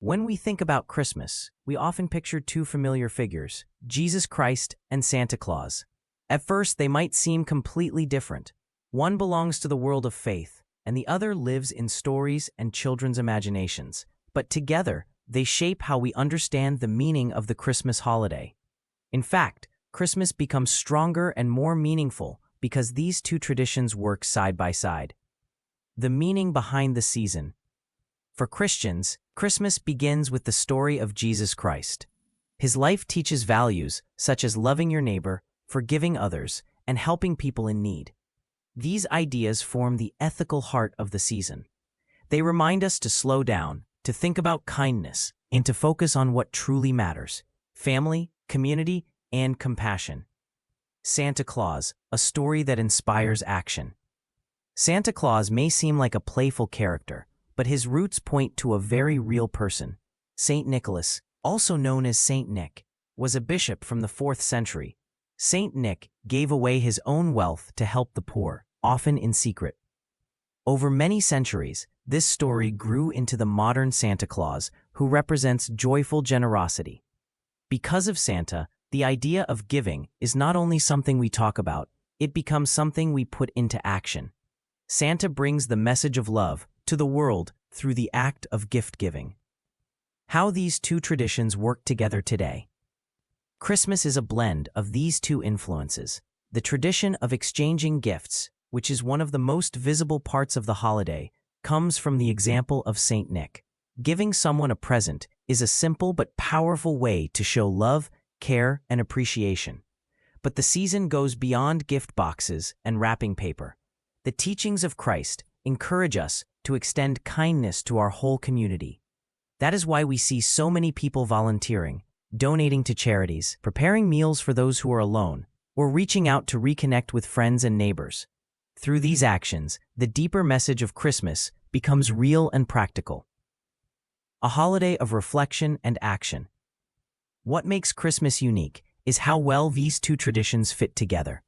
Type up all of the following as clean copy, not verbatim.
When we think about Christmas, we often picture two familiar figures, Jesus Christ and Santa Claus. At first, they might seem completely different. One belongs to the world of faith, and the other lives in stories and children's imaginations. But together, they shape how we understand the meaning of the Christmas holiday. In fact, Christmas becomes stronger and more meaningful because these two traditions work side by side. The meaning behind the season. For Christians, Christmas begins with the story of Jesus Christ. His life teaches values such as loving your neighbor, forgiving others, and helping people in need. These ideas form the ethical heart of the season. They remind us to slow down, to think about kindness, and to focus on what truly matters: family, community, and compassion. Santa Claus, a story that inspires action. Santa Claus may seem like a playful character, but his roots point to a very real person. Saint Nicholas, also known as Saint Nick, was a bishop from the 4th century. Saint Nick gave away his own wealth to help the poor, often in secret. Over many centuries, this story grew into the modern Santa Claus, who represents joyful generosity. Because of Santa, the idea of giving is not only something we talk about, it becomes something we put into action. Santa brings the message of love to the world through the act of gift-giving. How these two traditions work together today. Christmas is a blend of these two influences. The tradition of exchanging gifts, which is one of the most visible parts of the holiday, comes from the example of Saint Nick. Giving someone a present is a simple but powerful way to show love, care, and appreciation. But the season goes beyond gift boxes and wrapping paper. The teachings of Christ encourage us to extend kindness to our whole community. That is why we see so many people volunteering, donating to charities, preparing meals for those who are alone, or reaching out to reconnect with friends and neighbors. Through these actions, the deeper message of Christmas becomes real and practical. A holiday of reflection and action. What makes Christmas unique is how well these two traditions fit together.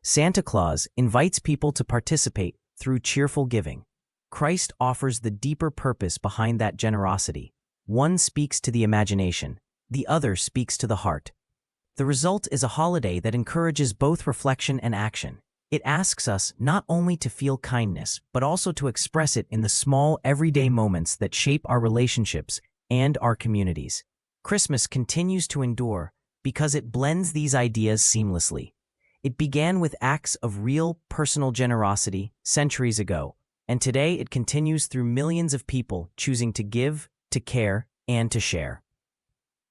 Santa Claus invites people to participate through cheerful giving. Christ offers the deeper purpose behind that generosity. One speaks to the imagination, the other speaks to the heart. The result is a holiday that encourages both reflection and action. It asks us not only to feel kindness, but also to express it in the small, everyday moments that shape our relationships and our communities. Christmas continues to endure because it blends these ideas seamlessly. It began with acts of real, personal generosity centuries ago, and today it continues through millions of people choosing to give, to care, and to share.